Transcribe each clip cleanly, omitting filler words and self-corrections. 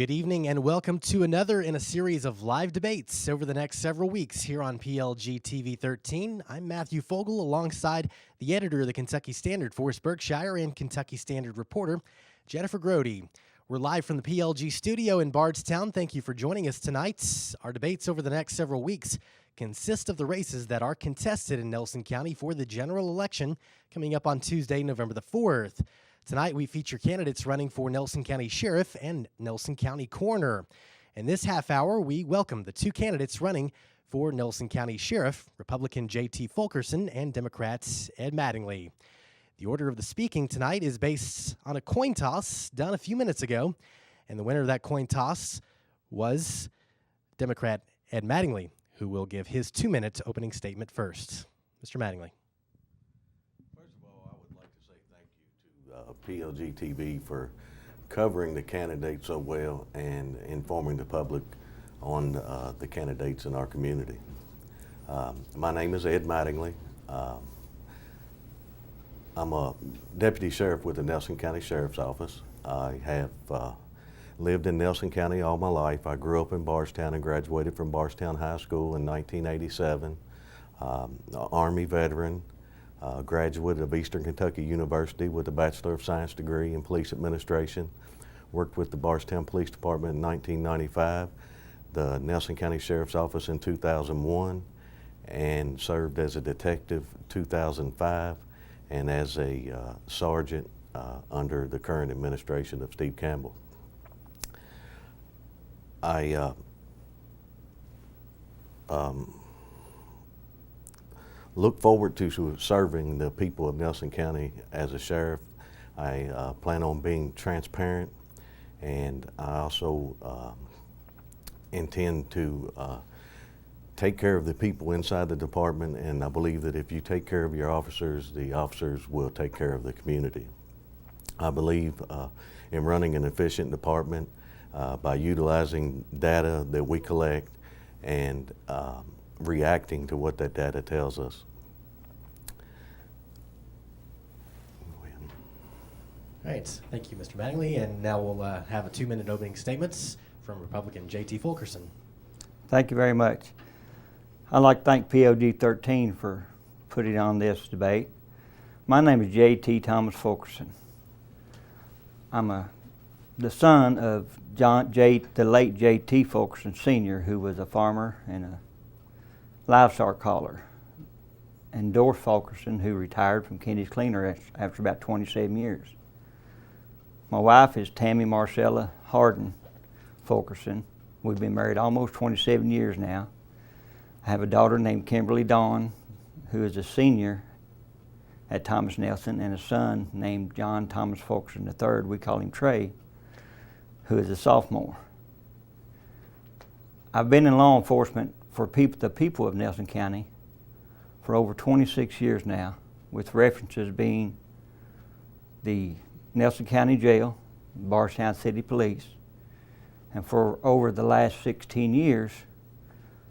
Good evening and welcome to another in a series of live debates over the next several weeks here on PLG-TV 13. I'm Matthew Fogel alongside the editor of the Kentucky Standard, Forrest Berkshire, and Kentucky Standard reporter, Jennifer Grody. We're live from the PLG studio in Bardstown. Thank you for joining us tonight. Our debates over the next several weeks consist of the races that are contested in Nelson County for the general election coming up on Tuesday, November the 4th. Tonight, we feature candidates running for Nelson County Sheriff and Nelson County Coroner. In this half hour, we welcome the two candidates running for Nelson County Sheriff, Republican J.T. Fulkerson and Democrat Ed Mattingly. The order of the speaking tonight is based on a coin toss done a few minutes ago, and the winner of that coin toss was Democrat Ed Mattingly, who will give his 2-minute opening statement first. Mr. Mattingly. PLG-TV for covering the candidates so well and informing the public on the candidates in our community. My name is Ed Mattingly. I'm a deputy sheriff with the Nelson County Sheriff's Office. I have lived in Nelson County all my life. I grew up in Bardstown and graduated from Bardstown High School in 1987. Army veteran. Graduate of Eastern Kentucky University with a Bachelor of Science degree in Police Administration. Worked with the Bardstown Police Department in 1995, the Nelson County Sheriff's Office in 2001, and served as a detective 2005 and as a sergeant under the current administration of Steve Campbell. I look forward to serving the people of Nelson County as a sheriff. I plan on being transparent, and I also intend to take care of the people inside the department, and I believe that if you take care of your officers, the officers will take care of the community. I believe in running an efficient department by utilizing data that we collect and reacting to what that data tells us. All right, thank you, Mr. Mattingly. And now we'll have a 2-minute opening statements from Republican J.T. Fulkerson. Thank you very much. I'd like to thank PLG 13 for putting on this debate. My name is J.T. Thomas Fulkerson. I'm the son of the late J.T. Fulkerson Sr., who was a farmer and a livestock caller, and Doris Fulkerson, who retired from Kenny's Cleaner after about 27 years. My wife is Tammy Marcella Harden Fulkerson. We've been married almost 27 years now. I have a daughter named Kimberly Dawn, who is a senior at Thomas Nelson, and a son named John Thomas Fulkerson III, we call him Trey, who is a sophomore. I've been in law enforcement for the people of Nelson County for over 26 years now, with references being the Nelson County Jail, Bardstown City Police, and for over the last 16 years,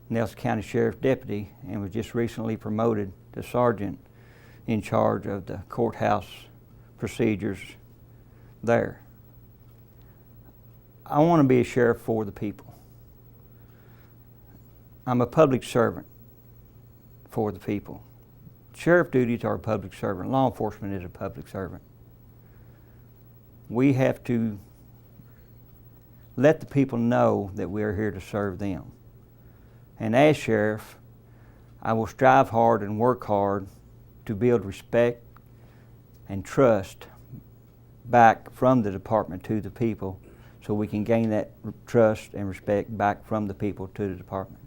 Nelson County Sheriff's Deputy, and was just recently promoted to Sergeant in charge of the courthouse procedures there. I want to be a sheriff for the people. I'm a public servant for the people. Sheriff duties are a public servant. Law enforcement is a public servant. We have to let the people know that we are here to serve them. And as sheriff, I will strive hard and work hard to build respect and trust back from the department to the people, so we can gain that trust and respect back from the people to the department.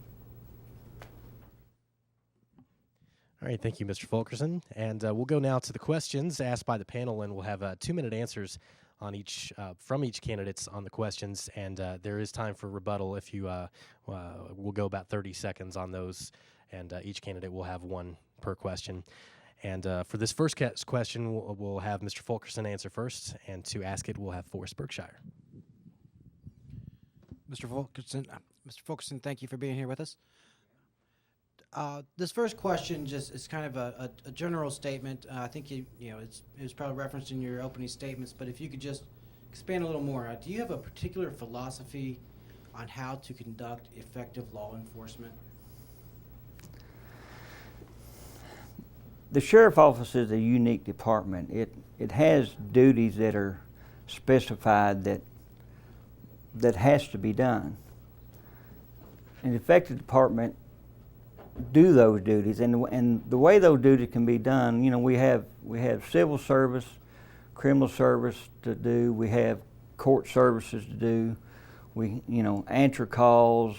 All right, thank you, Mr. Fulkerson. And we'll go now to the questions asked by the panel, and we'll have 2-minute answers on each from each candidates on the questions. And there is time for rebuttal if you. We'll go about 30 seconds on those, and each candidate will have one per question. And for this first question, we'll have Mr. Fulkerson answer first, and to ask it, we'll have Forrest Berkshire. Mr. Fulkerson, thank you for being here with us. This first question just is kind of a general statement. I think it was probably referenced in your opening statements, but if you could just expand a little more. Do you have a particular philosophy on how to conduct effective law enforcement? The sheriff office is a unique department. It has duties that are specified that has to be done. An effective department do those duties, and the way those duties can be done, you know, we have civil service, criminal service to do, we have court services to do, we, you know, answer calls,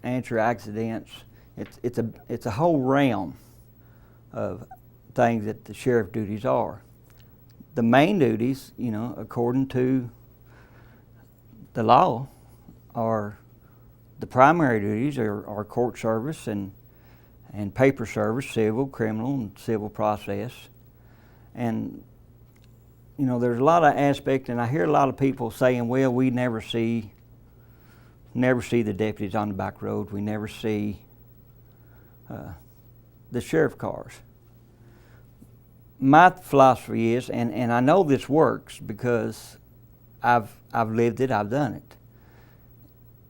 answer accidents. It's a whole realm of things that the sheriff duties are. The main duties, you know, according to the law, are the primary duties are court service and paper service, civil, criminal, and civil process. And you know, there's a lot of aspects, and I hear a lot of people saying, well, we never see the deputies on the back road. We never see the sheriff cars. My philosophy is, and I know this works because I've lived it, I've done it.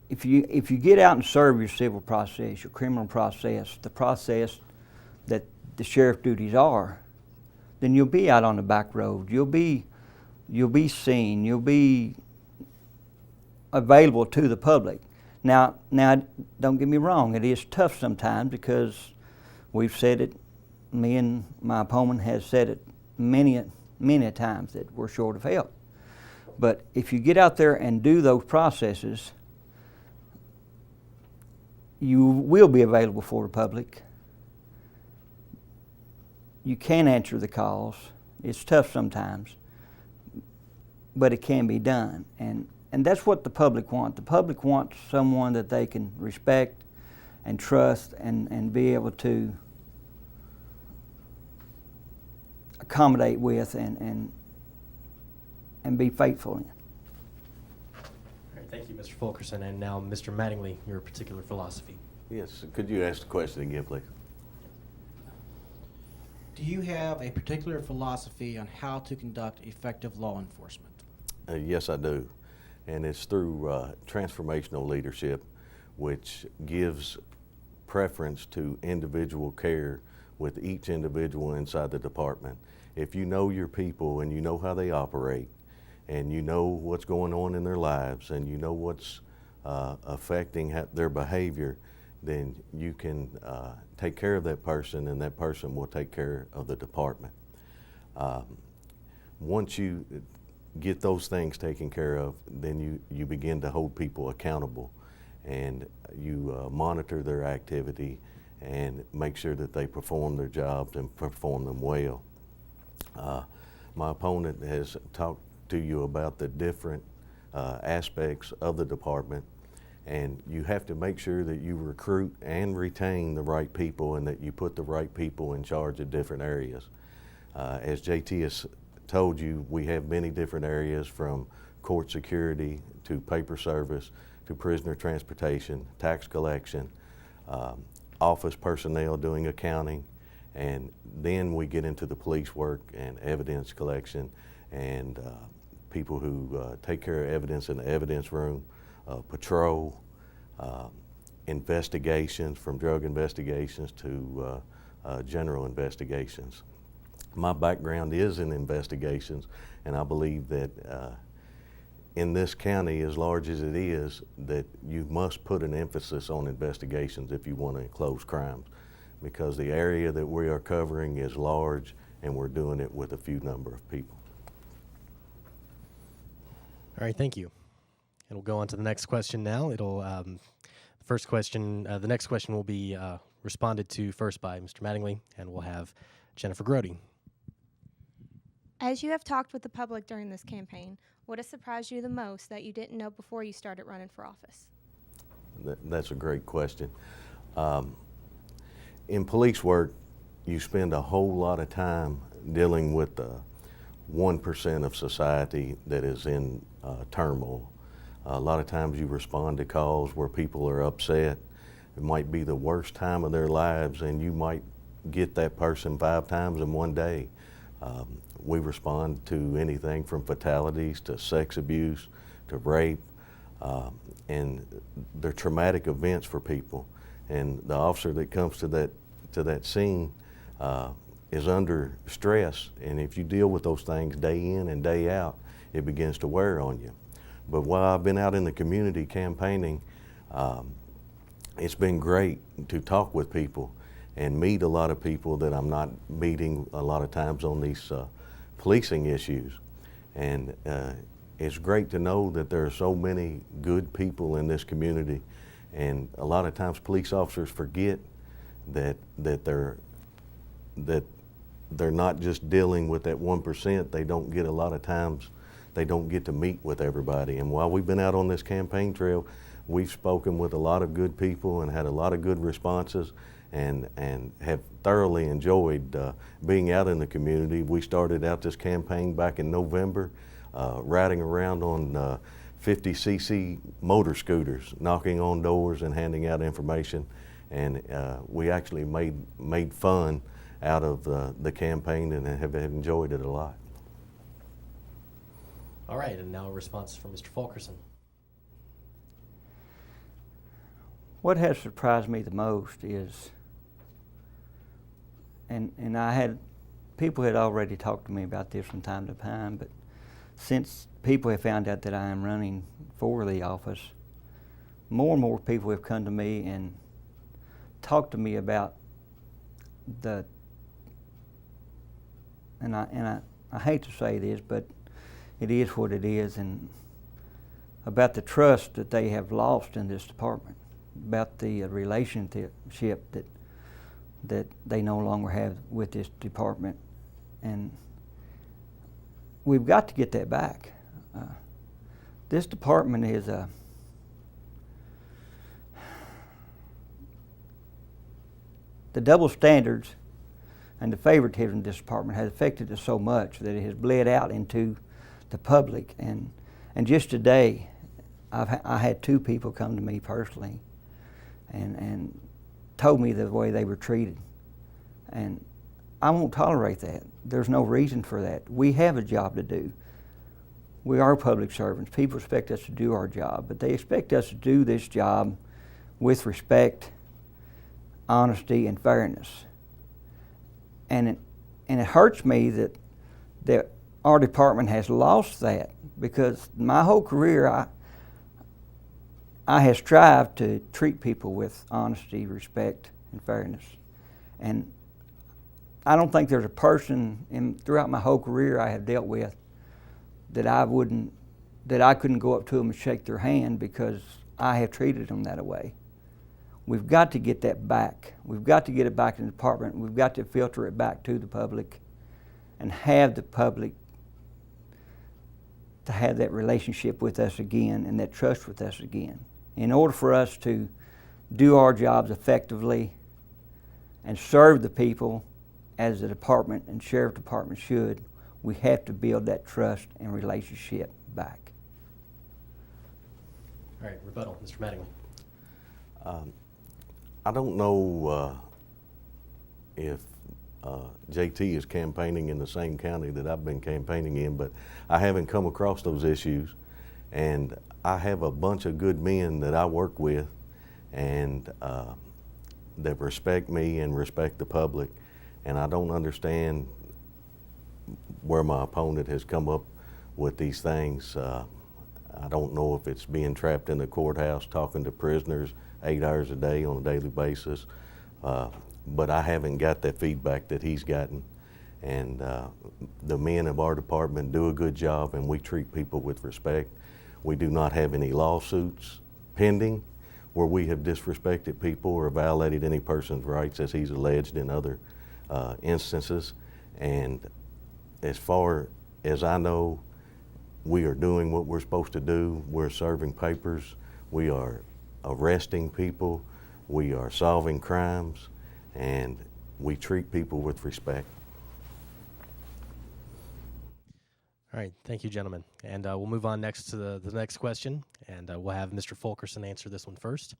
If you get out and serve your civil process, your criminal process, the process that the sheriff duties are, then you'll be out on the back road. You'll be seen. You'll be available to the public. Now, don't get me wrong. It is tough sometimes because we've said it. Me and my opponent has said it many times that we're short of help. But if you get out there and do those processes, you will be available for the public. You can answer the calls. It's tough sometimes, but it can be done. And that's what the public wants. The public wants someone that they can respect and trust and be able to accommodate with and be faithful in. All right, thank you, Mr. Fulkerson. And now, Mr. Mattingly, your particular philosophy. Yes, could you ask the question again, please? Do you have a particular philosophy on how to conduct effective law enforcement? Yes, I do. And it's through transformational leadership, which gives preference to individual care with each individual inside the department. If you know your people and you know how they operate, and you know what's going on in their lives, and you know what's affecting their behavior, then you can take care of that person, and that person will take care of the department. Once you get those things taken care of, then you begin to hold people accountable, and you monitor their activity and make sure that they perform their jobs and perform them well. My opponent has talked to you about the different aspects of the department, and you have to make sure that you recruit and retain the right people and that you put the right people in charge of different areas. As J.T. has told you, we have many different areas, from court security to paper service to prisoner transportation, tax collection, office personnel doing accounting, and then we get into the police work and evidence collection and people who take care of evidence in the evidence room, patrol, investigations, from drug investigations to general investigations. My background is in investigations, and I believe that in this county, as large as it is, that you must put an emphasis on investigations if you want to close crimes, because the area that we are covering is large and we're doing it with a few number of people. All right, thank you. And we'll go on to the next question now. The next question will be responded to first by Mr. Mattingly, and we'll have Jennifer Grody. As you have talked with the public during this campaign, what has surprised you the most that you didn't know before you started running for office? That's a great question. In police work, you spend a whole lot of time dealing with the 1% of society that is in turmoil. A lot of times you respond to calls where people are upset. It might be the worst time of their lives, and you might get that person 5 times in one day. We respond to anything from fatalities to sex abuse to rape, and they're traumatic events for people. And the officer that comes to that scene is under stress, and if you deal with those things day in and day out, it begins to wear on you. But while I've been out in the community campaigning, it's been great to talk with people and meet a lot of people that I'm not meeting a lot of times on these policing issues. And it's great to know that there are so many good people in this community, and a lot of times police officers forget that they're not just dealing with that 1%. They don't get a lot of times, they don't get to meet with everybody. And while we've been out on this campaign trail, we've spoken with a lot of good people and had a lot of good responses, and have thoroughly enjoyed being out in the community. We started out this campaign back in November, riding around on 50cc motor scooters, knocking on doors and handing out information. And we actually made fun out of the campaign and have enjoyed it a lot. All right, and now a response from Mr. Fulkerson. What has surprised me the most is, and people had already talked to me about this from time to time, but since people have found out that I am running for the office, more and more people have come to me and talked to me about and I hate to say this, but it is what it is, and about the trust that they have lost in this department, about the relationship that they no longer have with this department. And we've got to get that back. This department is the double standards and the favoritism in this department has affected us so much that it has bled out into the public. And just today, I had two people come to me personally and told me the way they were treated. And I won't tolerate that. There's no reason for that. We have a job to do. We are public servants. People expect us to do our job, but they expect us to do this job with respect, honesty, and fairness. And it hurts me that our department has lost that, because my whole career I have strived to treat people with honesty, respect, and fairness. And I don't think there's a person throughout my whole career I have dealt with that I couldn't go up to them and shake their hand because I have treated them that way. We've got to get that back. We've got to get it back in the department. We've got to filter it back to the public and have the public to have that relationship with us again and that trust with us again. In order for us to do our jobs effectively and serve the people as the department and sheriff department should, we have to build that trust and relationship back. All right, rebuttal, Mr. Mattingly. I don't know if J.T. is campaigning in the same county that I've been campaigning in, but I haven't come across those issues. And I have a bunch of good men that I work with and that respect me and respect the public. And I don't understand where my opponent has come up with these things. I don't know if it's being trapped in the courthouse talking to prisoners 8 hours a day on a daily basis, but I haven't got that feedback that he's gotten. And the men of our department do a good job, and we treat people with respect. We do not have any lawsuits pending where we have disrespected people or violated any person's rights, as he's alleged in other instances. And as far as I know, we are doing what we're supposed to do. We're serving papers. We are arresting people. We are solving crimes, and we treat people with respect. All right, thank you, gentlemen. And we'll move on next to the next question, and we'll have Mr. Fulkerson answer this one first.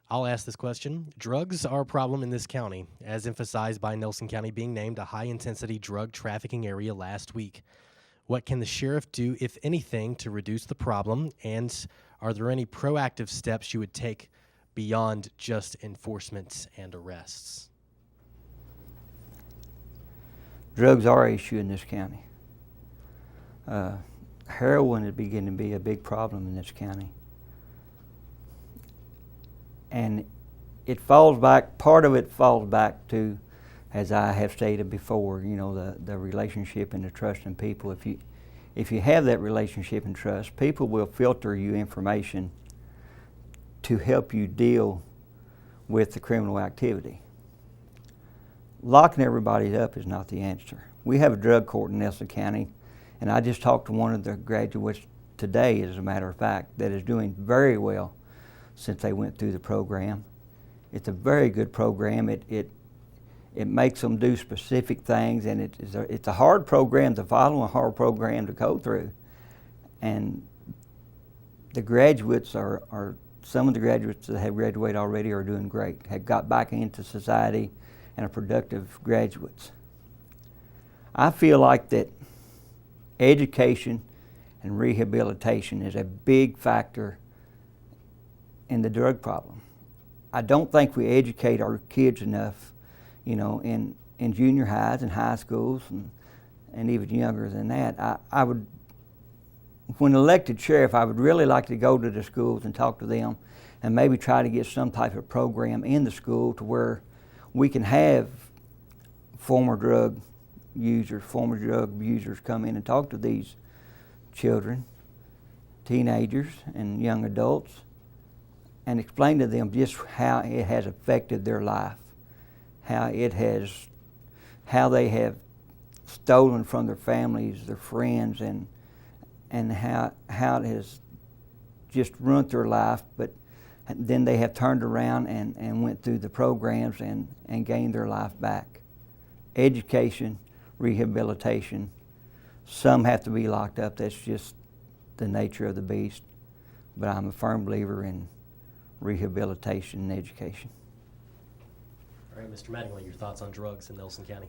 I'll ask this question. Drugs are a problem in this county, as emphasized by Nelson County being named a high-intensity drug trafficking area last week. What can the sheriff do, if anything, to reduce the problem? And are there any proactive steps you would take beyond just enforcement and arrests? Drugs are an issue in this county. Heroin is beginning to be a big problem in this county. And it falls back, part of it falls back to, as I have stated before, you know, the relationship and the trust in people. If you have that relationship and trust, people will filter you information to help you deal with the criminal activity. Locking everybody up is not the answer. We have a drug court in Nelson County, and I just talked to one of the graduates today, as a matter of fact, that is doing very well since they went through the program. It's a very good program. It makes them do specific things, and it's a hard program to follow, a hard program to go through. And the graduates are some of the graduates that have graduated already are doing great, have got back into society and are productive graduates. I feel like that education and rehabilitation is a big factor in the drug problem. I don't think we educate our kids enough, you know, in junior highs and high schools and even younger than that. I would, when elected sheriff, I would really like to go to the schools and talk to them and maybe try to get some type of program in the school to where we can have former drug abusers come in and talk to these children, teenagers and young adults, and explain to them just how it has affected their life, how they have stolen from their families, their friends, and how it has just ruined their life, but then they have turned around and went through the programs and gained their life back. Education, rehabilitation. Some have to be locked up. That's just the nature of the beast. But I'm a firm believer in rehabilitation and education. All right, Mr. Mattingly, your thoughts on drugs in Nelson County?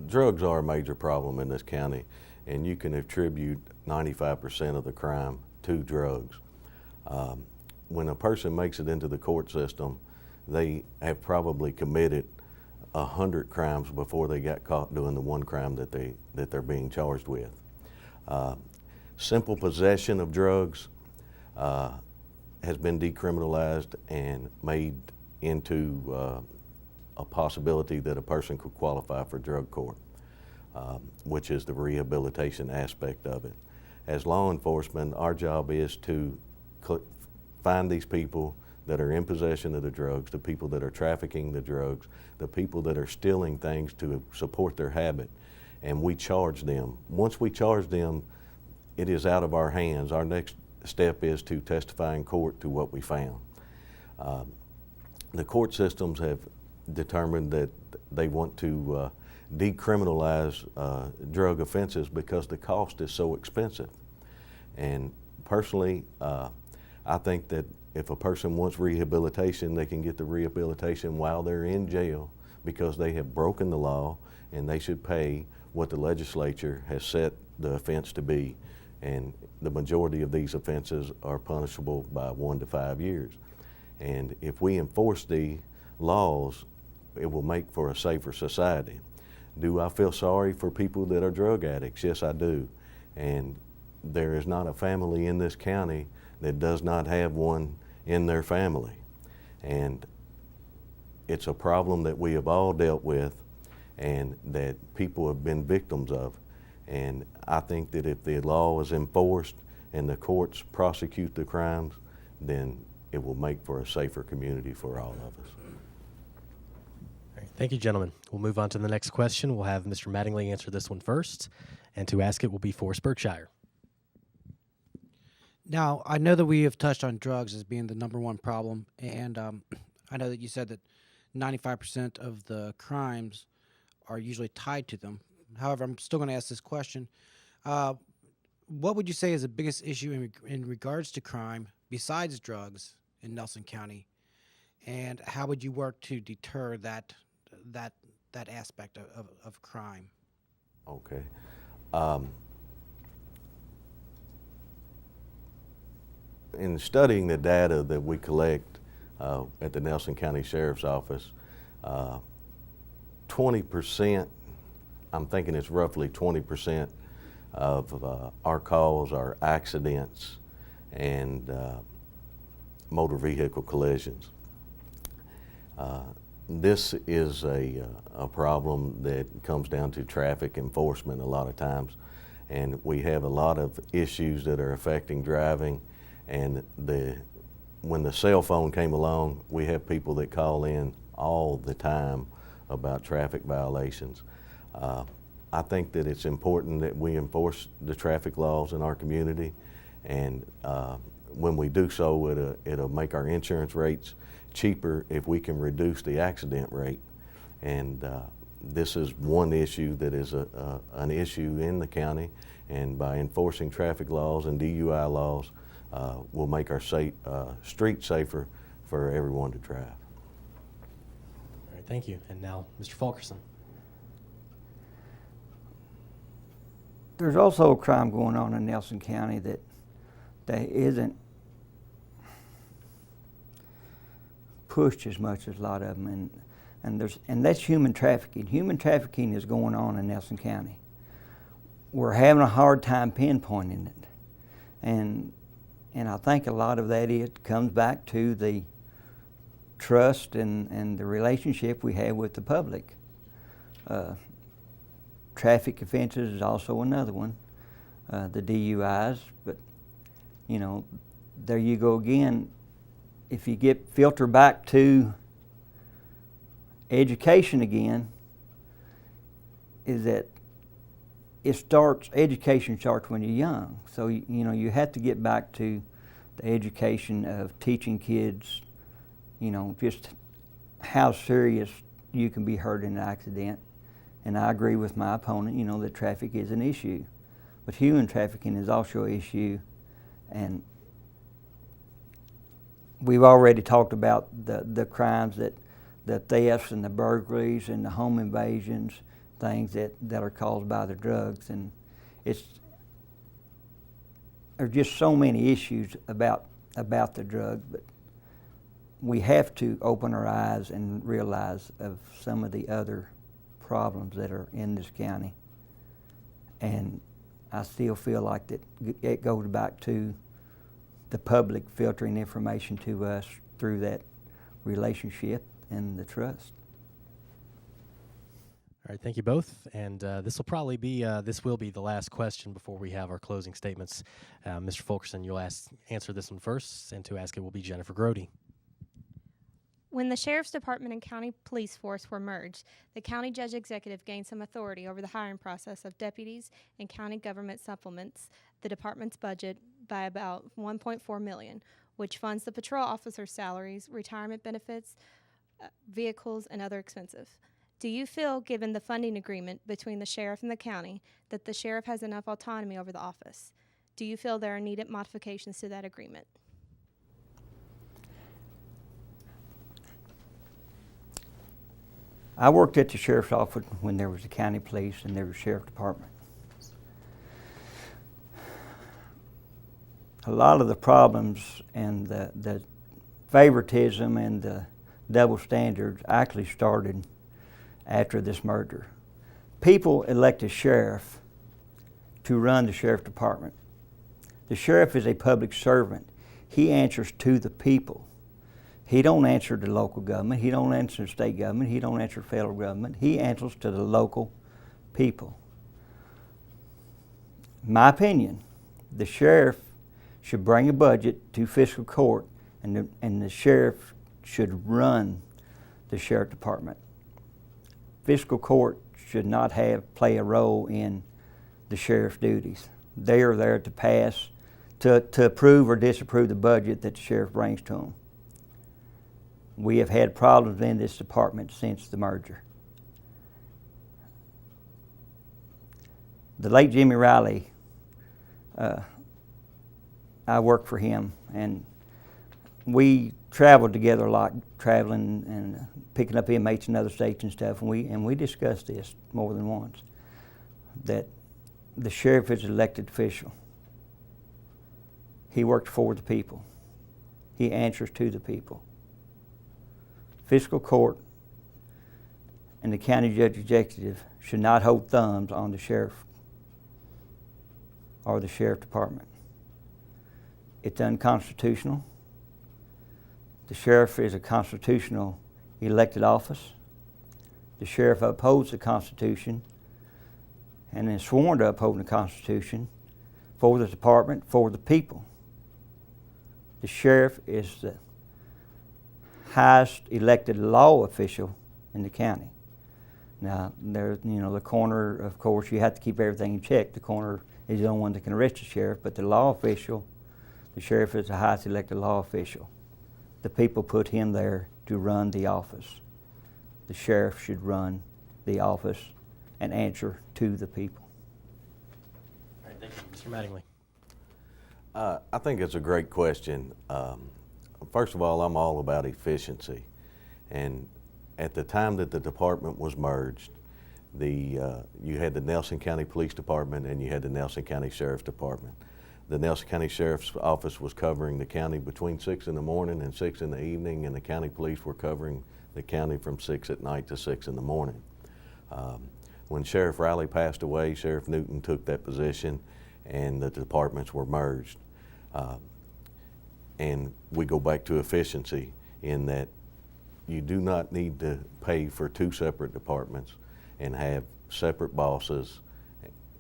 Drugs are a major problem in this county, and you can attribute 95% of the crime to drugs. When a person makes it into the court system, they have probably committed 100 crimes before they got caught doing the one crime that they're being charged with. Simple possession of drugs has been decriminalized and made into a possibility that a person could qualify for drug court, which is the rehabilitation aspect of it. As law enforcement, our job is to find these people that are in possession of the drugs, the people that are trafficking the drugs, the people that are stealing things to support their habit, and we charge them. Once we charge them, it is out of our hands. Our next step is to testify in court to what we found. The court systems have determined that they want to decriminalize drug offenses because the cost is so expensive. And personally, I think that if a person wants rehabilitation, they can get the rehabilitation while they're in jail because they have broken the law, and they should pay what the legislature has set the offense to be. And the majority of these offenses are punishable by 1 to 5 years. And if we enforce the laws, it will make for a safer society. Do I feel sorry for people that are drug addicts? Yes, I do. And there is not a family in this county that does not have one in their family. And it's a problem that we have all dealt with and that people have been victims of. And I think that if the law is enforced and the courts prosecute the crimes, then it will make for a safer community for all of us. All right, thank you, gentlemen. We'll move on to the next question. We'll have Mr. Mattingly answer this one first, and to ask it will be Forrest Berkshire. Now, I know that we have touched on drugs as being the number one problem, and I know that you said that 95% of the crimes are usually tied to them. However, I'm still going to ask this question. What would you say is the biggest issue in regards to crime besides drugs in Nelson County? and how would you work to deter that aspect of crime? Okay. In studying the data that we collect at the Nelson County Sheriff's Office, 20%, I'm thinking it's roughly 20% of our calls are accidents and motor vehicle collisions. This is a problem that comes down to traffic enforcement a lot of times, and we have a lot of issues that are affecting driving. And when the cell phone came along, we have people that call in all the time about traffic violations. I think that it's important that we enforce the traffic laws in our community, and when we do so, it'll make our insurance rates cheaper if we can reduce the accident rate. And this is one issue that is an issue in the county, and by enforcing traffic laws and DUI laws, we'll make our street safer for everyone to drive. All right, thank you. And now, Mr. Fulkerson. There's also a crime going on in Nelson County that isn't pushed as much as a lot of them, and that's human trafficking. Human trafficking is going on in Nelson County. We're having a hard time pinpointing it, and I think a lot of that comes back to the trust and the relationship we have with the public. Traffic offenses is also another one, the DUIs, but you know, there you go again. If you filter back to education again, is that education starts when you're young. So you know, you have to get back to the education of teaching kids, you know, just how serious you can be hurt in an accident. And I agree with my opponent, you know, that traffic is an issue. But human trafficking is also an issue. And we've already talked about the crimes, the thefts and the burglaries and the home invasions, things that are caused by the drugs. And there's just so many issues about the drug, but we have to open our eyes and realize of some of the other problems that are in this county. And I still feel like that it goes back to the public filtering information to us through that relationship and the trust. All right, thank you both. And this will be the last question before we have our closing statements. Mr. Fulkerson, you'll answer this one first, and to ask it will be Jennifer Grody. When the Sheriff's Department and County Police Force were merged, the County Judge Executive gained some authority over the hiring process of deputies, and county government supplements the department's budget by about $1.4 million, which funds the patrol officers' salaries, retirement benefits, vehicles, and other expenses. Do you feel, given the funding agreement between the sheriff and the county, that the sheriff has enough autonomy over the office? Do you feel there are needed modifications to that agreement? I worked at the sheriff's office when there was the county police and there was sheriff department. A lot of the problems and the favoritism and the double standards actually started after this merger. People elect a sheriff to run the sheriff department. The sheriff is a public servant. He answers to the people. He don't answer to local government. He don't answer to state government. He don't answer to federal government. He answers to the local people. My opinion, the sheriff should bring a budget to fiscal court, and the sheriff should run the sheriff department. Fiscal court should not play a role in the sheriff's duties. They are there to pass, to approve or disapprove the budget that the sheriff brings to them. We have had problems in this department since the merger. The late Jimmy Riley, I worked for him, and we traveled together a lot, traveling and picking up inmates in other states and stuff, and we discussed this more than once, that the sheriff is an elected official. He works for the people. He answers to the people. Fiscal court and the county judge executive should not hold thumbs on the sheriff or the sheriff department. It's unconstitutional. The sheriff is a constitutional elected office. The sheriff upholds the Constitution and is sworn to uphold the Constitution for the department, for the people. The sheriff is the highest elected law official in the county. Now, there's, the coroner, of course, you have to keep everything in check. The coroner is the only one that can arrest the sheriff, but the law official, the sheriff is the highest elected law official. The people put him there to run the office. The sheriff should run the office and answer to the people. All right, thank you. Mr. Mattingly. I think it's a great question. First of all, I'm all about efficiency. And at the time that the department was merged, you had the Nelson County Police Department and you had the Nelson County Sheriff's Department. The Nelson County Sheriff's Office was covering the county between 6 in the morning and 6 in the evening, and the county police were covering the county from 6 at night to 6 in the morning. When Sheriff Riley passed away, Sheriff Newton took that position and the departments were merged. And we go back to efficiency in that you do not need to pay for two separate departments and have separate bosses.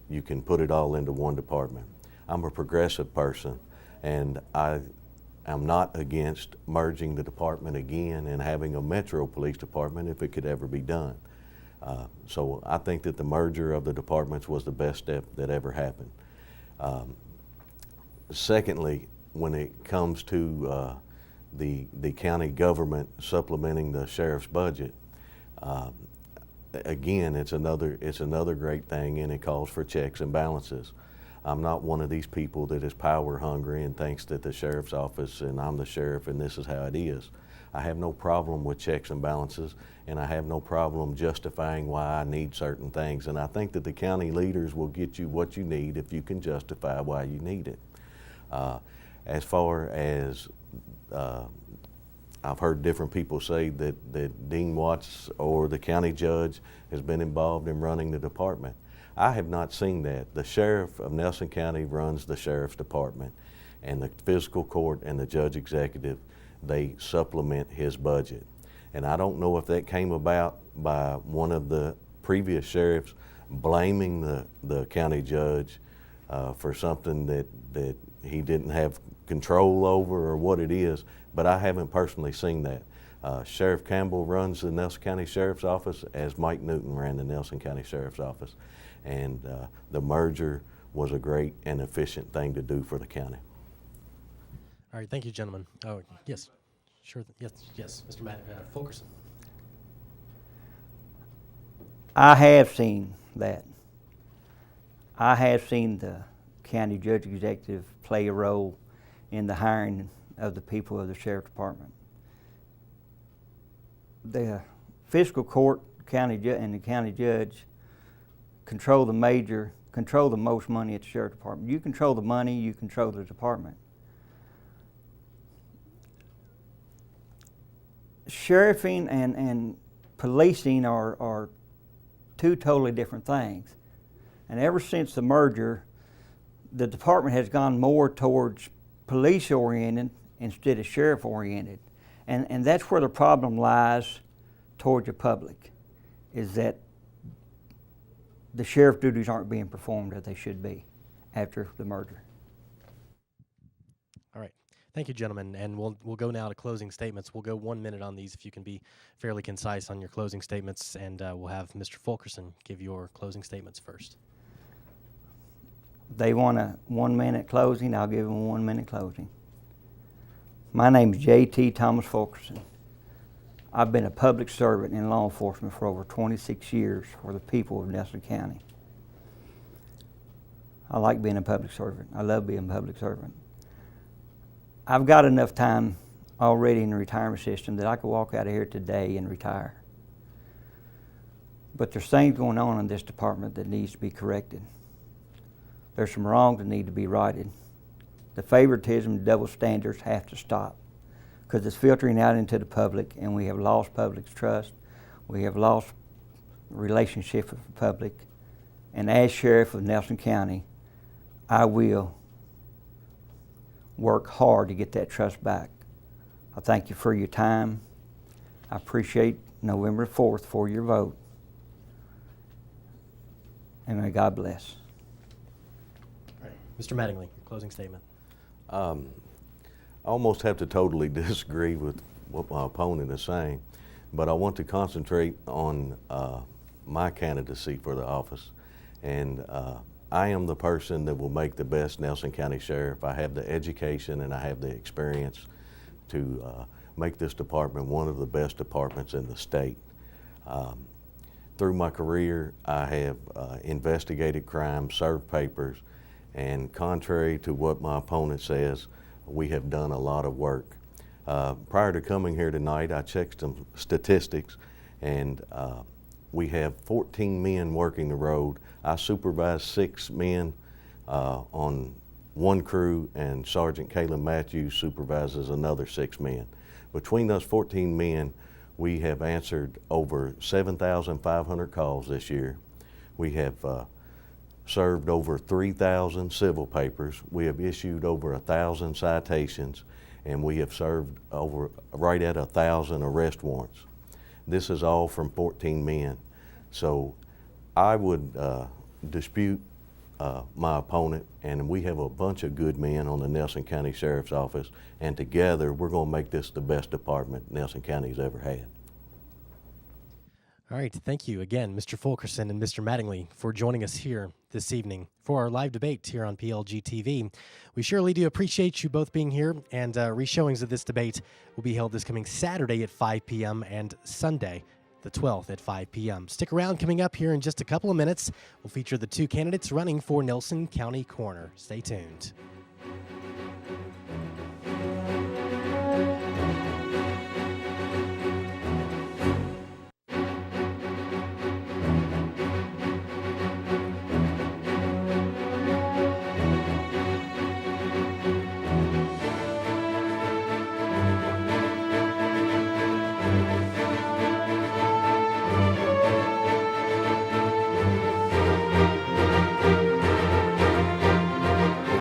You can put it all into one department. I'm a progressive person, and I am not against merging the department again and having a metro police department if it could ever be done. So I think that the merger of the departments was the best step that ever happened. Secondly, when it comes to the county government supplementing the sheriff's budget, again, it's another great thing, and it calls for checks and balances. I'm not one of these people that is power hungry and thinks that the sheriff's office and I'm the sheriff and this is how it is. I have no problem with checks and balances, and I have no problem justifying why I need certain things. And I think that the county leaders will get you what you need if you can justify why you need it. As far as I've heard different people say that Dean Watts or the county judge has been involved in running the department. I have not seen that. The sheriff of Nelson County runs the sheriff's department, and the fiscal court and the judge executive, they supplement his budget. And I don't know if that came about by one of the previous sheriffs blaming the county judge for something that he didn't have control over or what it is, but I haven't personally seen that. Sheriff Campbell runs the Nelson County Sheriff's Office as Mike Newton ran the Nelson County Sheriff's Office. And the merger was a great and efficient thing to do for the county. All right, thank you, gentlemen. Oh, yes, sure. Yes, Mr. Fulkerson. I have seen that. I have seen the county judge executive play a role in the hiring of the people of the sheriff's department. The fiscal court, and the county judge control the most money at the sheriff's department. You control the money, you control the department. Sheriffing and policing are two totally different things. And ever since the merger, the department has gone more towards police-oriented instead of sheriff-oriented. And that's where the problem lies towards the public, is that the sheriff duties aren't being performed as they should be after the merger. All right. Thank you, gentlemen. And we'll go now to closing statements. We'll go 1 minute on these if you can be fairly concise on your closing statements, and we'll have Mr. Fulkerson give your closing statements first. They want a 1 minute closing, I'll give them a 1 minute closing. My name is J.T. Thomas Fulkerson. I've been a public servant in law enforcement for over 26 years for the people of Nelson County. I like being a public servant. I love being a public servant. I've got enough time already in the retirement system that I could walk out of here today and retire. But there's things going on in this department that needs to be corrected. There's some wrongs that need to be righted. The favoritism, double standards have to stop, because it's filtering out into the public, and we have lost public's trust. We have lost relationship with the public. And as sheriff of Nelson County, I will work hard to get that trust back. I thank you for your time. I appreciate November 4th for your vote. And may God bless. All right. Mr. Mattingly, your closing statement. I almost have to totally disagree with what my opponent is saying, but I want to concentrate on my candidacy for the office. And I am the person that will make the best Nelson County Sheriff. I have the education and I have the experience to make this department one of the best departments in the state. Through my career, I have investigated crime, served papers, and contrary to what my opponent says, we have done a lot of work. Prior to coming here tonight, I checked some statistics, and we have 14 men working the road. I supervise 6 men on one crew, and Sergeant Caleb Matthews supervises another 6 men. Between those 14 men, we have answered over 7,500 calls this year. We have served over 3,000 civil papers. We have issued over 1,000 citations, and we have served over right at 1,000 arrest warrants. This is all from 14 men. So I would dispute my opponent, and we have a bunch of good men on the Nelson County Sheriff's Office, and together we're going to make this the best department Nelson County's ever had. All right, thank you again, Mr. Fulkerson and Mr. Mattingly, for joining us here this evening for our live debate here on PLG-TV. We surely do appreciate you both being here, and re-showings of this debate will be held this coming Saturday at 5 p.m. and Sunday, the 12th at 5 p.m. Stick around. Coming up here in just a couple of minutes, we'll feature the 2 candidates running for Nelson County Coroner. Stay tuned.